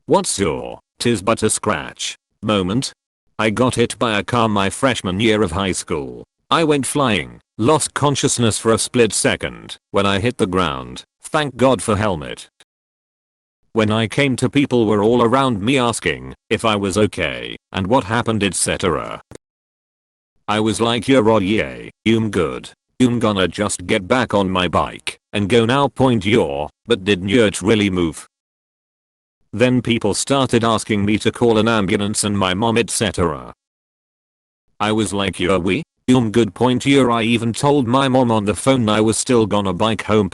What's your "'tis but a scratch" moment? I got hit by a car my freshman year of high school. I went flying, lost consciousness for a split second. When I hit the ground, thank God for helmet. When I came to, people were all around me asking if I was okay and what happened, etc. I was like, yeah, yeah, good. Gonna just get back on my bike and go now. But didn't it really move? Then people started asking me to call an ambulance and my mom, etc. I was like, yeah, good. I even told my mom on the phone I was still gonna bike home.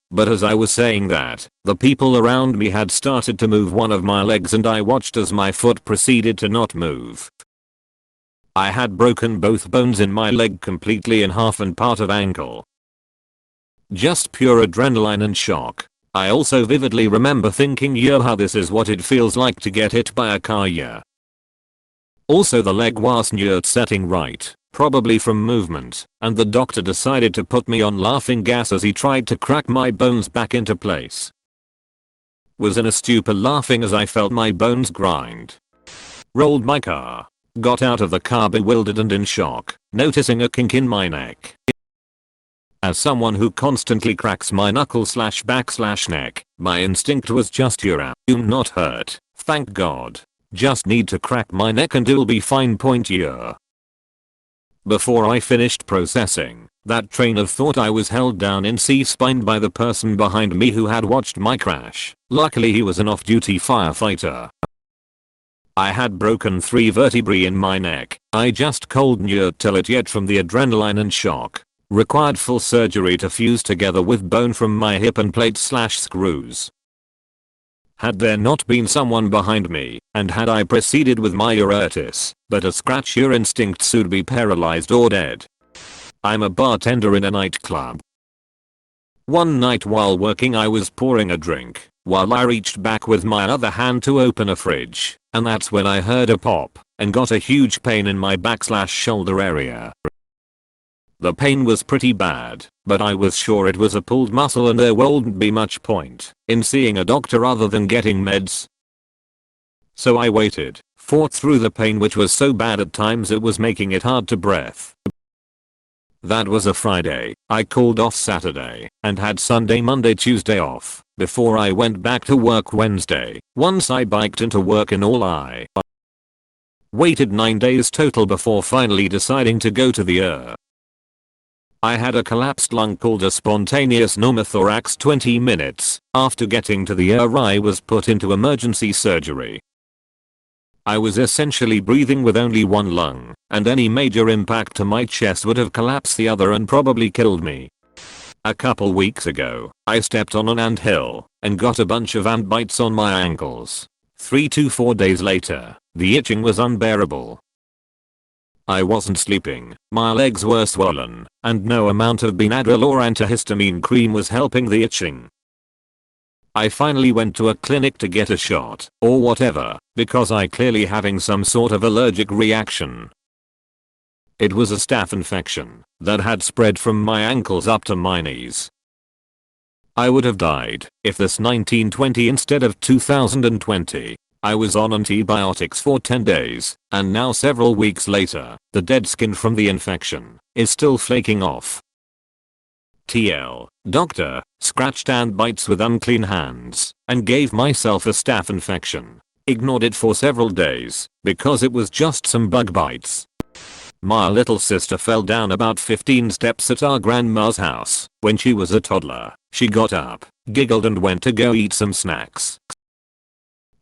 But as I was saying that, the people around me had started to move one of my legs and I watched as my foot proceeded to not move. I had broken both bones in my leg completely in half and part of ankle. Just pure adrenaline and shock. I also vividly remember thinking, yeah, how this is what it feels like to get hit by a car, yeah. Also the leg wasn't setting right, probably from movement, and the doctor decided to put me on laughing gas as he tried to crack my bones back into place. Was in a stupor laughing as I felt my bones grind. Rolled my car. Got out of the car bewildered and in shock, noticing a kink in my neck. As someone who constantly cracks my knuckle/back/neck, my instinct was just, you're not hurt, thank God. Just need to crack my neck and it'll be fine. Yeah. Before I finished processing that train of thought, I was held down in C-spine by the person behind me who had watched my crash. Luckily he was an off-duty firefighter. I had broken 3 vertebrae in my neck. I just couldn't tell it yet from the adrenaline and shock. Required full surgery to fuse together with bone from my hip and plates/screws. Had there not been someone behind me, and had I proceeded with my Urtis, but a scratch, your instincts would be paralyzed or dead. I'm a bartender in a nightclub. One night while working I was pouring a drink, while I reached back with my other hand to open a fridge, and that's when I heard a pop, and got a huge pain in my back/shoulder area. The pain was pretty bad, but I was sure it was a pulled muscle and there wouldn't be much point in seeing a doctor other than getting meds. So I waited, fought through the pain, which was so bad at times it was making it hard to breathe. That was a Friday. I called off Saturday and had Sunday, Monday, Tuesday off before I went back to work Wednesday. Once I biked into work, in all I waited 9 days total before finally deciding to go to the I had a collapsed lung called a spontaneous pneumothorax. 20 minutes after getting to the I was put into emergency surgery. I was essentially breathing with only one lung, and any major impact to my chest would have collapsed the other and probably killed me. A couple weeks ago, I stepped on an anthill and got a bunch of ant bites on my ankles. 3 to 4 days later, the itching was unbearable. I wasn't sleeping, my legs were swollen, and no amount of Benadryl or antihistamine cream was helping the itching. I finally went to a clinic to get a shot, or whatever, because I clearly having some sort of allergic reaction. It was a staph infection that had spread from my ankles up to my knees. I would have died if this 1920 instead of 2020. I was on antibiotics for 10 days, and now several weeks later, the dead skin from the infection is still flaking off. TL, doctor, scratched ant bites with unclean hands, and gave myself a staph infection. Ignored it for several days, because it was just some bug bites. My little sister fell down about 15 steps at our grandma's house when she was a toddler. She got up, giggled and went to go eat some snacks.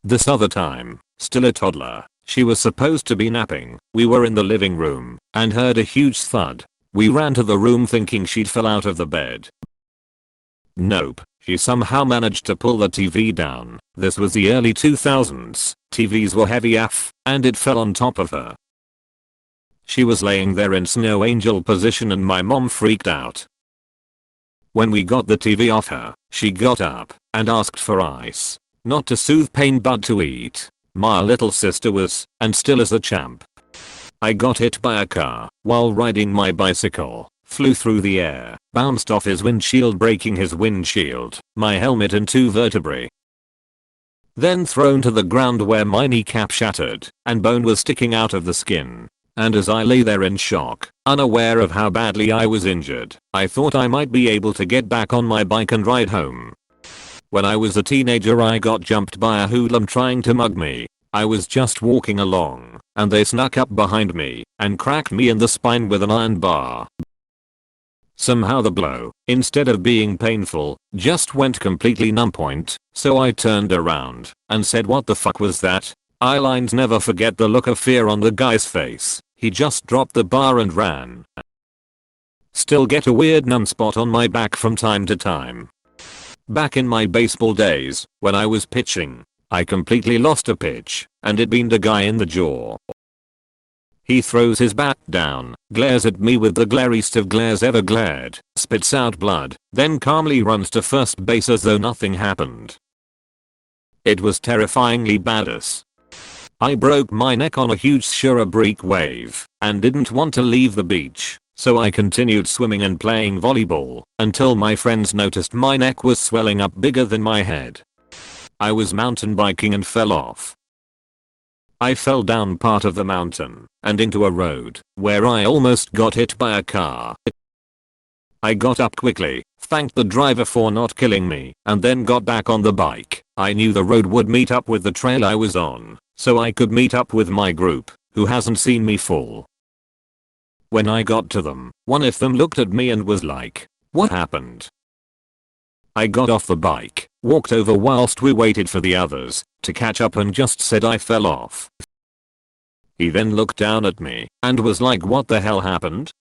This other time, still a toddler, she was supposed to be napping. We were in the living room and heard a huge thud. We ran to the room thinking she'd fell out of the bed. Nope, she somehow managed to pull the TV down. This was the early 2000s, TVs were heavy AF, and it fell on top of her. She was laying there in snow angel position and my mom freaked out. When we got the TV off her, she got up and asked for ice. Not to soothe pain but to eat. My little sister was, and still is, a champ. I got hit by a car while riding my bicycle, flew through the air, bounced off his windshield breaking his windshield, my helmet and 2 vertebrae. then thrown to the ground where my kneecap shattered and bone was sticking out of the skin. And as I lay there in shock, unaware of how badly I was injured, I thought I might be able to get back on my bike and ride home. When I was a teenager, I got jumped by a hoodlum trying to mug me. I was just walking along, and they snuck up behind me and cracked me in the spine with an iron bar. Somehow the blow, instead of being painful, just went completely numb point, so I turned around and said, "What the fuck was that?" I'll never forget the look of fear on the guy's face. He just dropped the bar and ran. Still get a weird numb spot on my back from time to time. Back in my baseball days, when I was pitching, I completely lost a pitch, and it beamed a guy in the jaw. He throws his bat down, glares at me with the glariest of glares ever glared, spits out blood, then calmly runs to first base as though nothing happened. It was terrifyingly badass. I broke my neck on a huge Shura-break wave and didn't want to leave the beach, so I continued swimming and playing volleyball until my friends noticed my neck was swelling up bigger than my head. I was mountain biking and fell off. I fell down part of the mountain and into a road where I almost got hit by a car. I got up quickly, thanked the driver for not killing me, and then got back on the bike. I knew the road would meet up with the trail I was on, so I could meet up with my group, who hasn't seen me fall. When I got to them, one of them looked at me and was like, "What happened?" I got off the bike, walked over whilst we waited for the others to catch up and just said I fell off. He then looked down at me and was like, "What the hell happened?"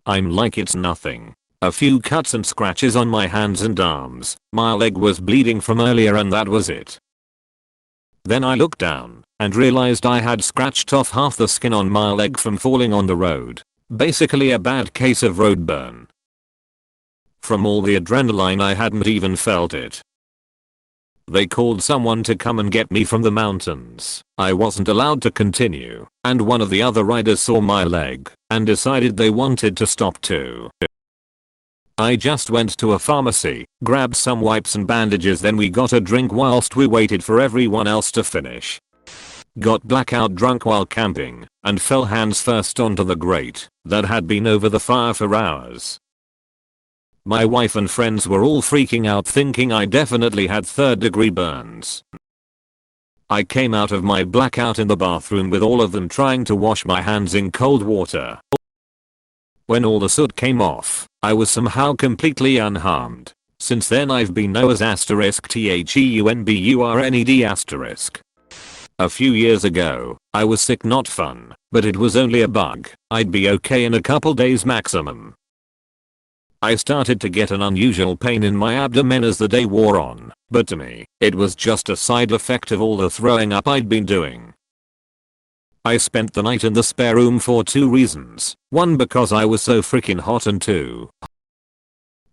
I'm like, "It's nothing. A few cuts and scratches on my hands and arms. My leg was bleeding from earlier and that was it." Then I looked down and realized I had scratched off half the skin on my leg from falling on the road. Basically a bad case of road burn. From all the adrenaline, I hadn't even felt it. They called someone to come and get me from the mountains. I wasn't allowed to continue, and one of the other riders saw my leg and decided they wanted to stop too. I just went to a pharmacy, grabbed some wipes and bandages, then we got a drink whilst we waited for everyone else to finish. Got blackout drunk while camping and fell hands first onto the grate that had been over the fire for hours. My wife and friends were all freaking out thinking I definitely had third-degree burns. I came out of my blackout in the bathroom with all of them trying to wash my hands in cold water. When all the soot came off, I was somehow completely unharmed. Since then I've been Noah's *THEUNBURNED*. A few years ago, I was sick, not fun, but it was only a bug. I'd be okay in a couple days maximum. I started to get an unusual pain in my abdomen as the day wore on, but to me, it was just a side effect of all the throwing up I'd been doing. I spent the night in the spare room for two reasons. One, because I was so freaking hot, and two,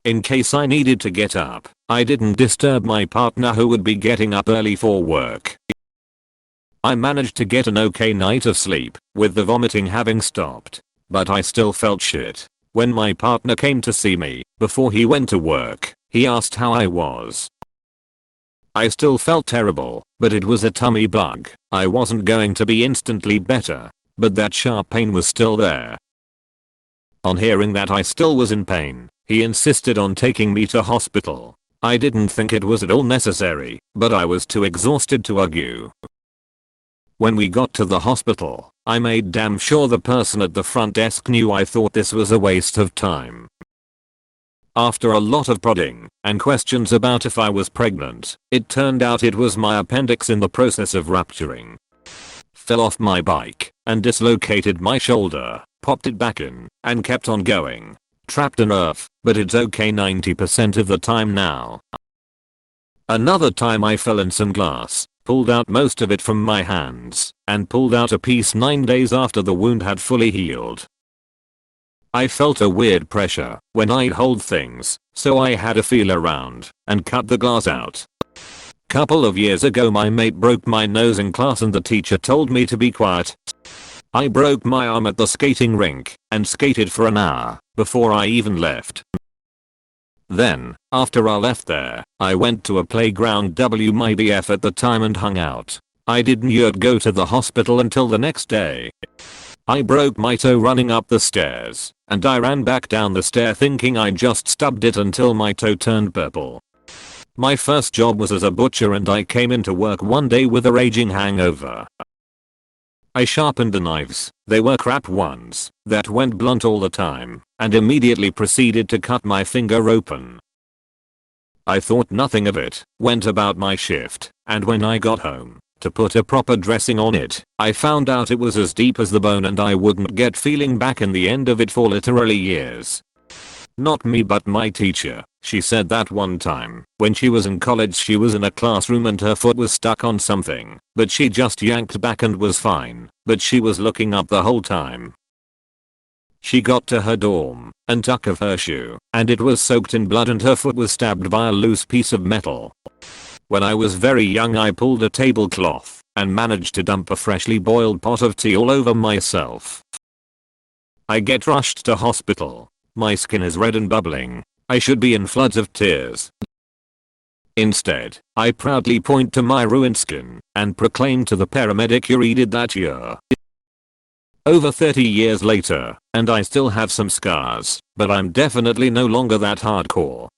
in case I needed to get up, I didn't disturb my partner who would be getting up early for work. I managed to get an okay night of sleep, with the vomiting having stopped, but I still felt shit. When my partner came to see me, before he went to work, he asked how I was. I still felt terrible, but it was a tummy bug. I wasn't going to be instantly better, but that sharp pain was still there. On hearing that I still was in pain, he insisted on taking me to hospital. I didn't think it was at all necessary, but I was too exhausted to argue. When we got to the hospital, I made damn sure the person at the front desk knew I thought this was a waste of time. After a lot of prodding and questions about if I was pregnant, it turned out it was my appendix in the process of rupturing. Fell off my bike and dislocated my shoulder, popped it back in, and kept on going. Trapped a nerve, but it's okay 90% of the time now. Another time I fell in some glass, pulled out most of it from my hands, and pulled out a piece 9 days after the wound had fully healed. I felt a weird pressure when I'd hold things, so I had to feel around and cut the glass out. Couple of years ago my mate broke my nose in class and the teacher told me to be quiet. I broke my arm at the skating rink and skated for an hour before I even left. Then, after I left there, I went to a playground w my BF at the time and hung out. I didn't yet go to the hospital until the next day. I broke my toe running up the stairs, and I ran back down the stair thinking I just stubbed it until my toe turned purple. My first job was as a butcher and I came into work one day with a raging hangover. I sharpened the knives, they were crap ones, that went blunt all the time, and immediately proceeded to cut my finger open. I thought nothing of it, went about my shift, and when I got home, to put a proper dressing on it, I found out it was as deep as the bone and I wouldn't get feeling back in the end of it for literally years. Not me but my teacher. She said that one time, when she was in college she was in a classroom and her foot was stuck on something, but she just yanked back and was fine, but she was looking up the whole time. She got to her dorm, and took off her shoe, and it was soaked in blood and her foot was stabbed by a loose piece of metal. When I was very young I pulled a tablecloth, and managed to dump a freshly boiled pot of tea all over myself. I get rushed to hospital. My skin is red and bubbling. I should be in floods of tears. Instead, I proudly point to my ruined skin, and proclaim to the paramedic you did that year. Over 30 years later, and I still have some scars, but I'm definitely no longer that hardcore.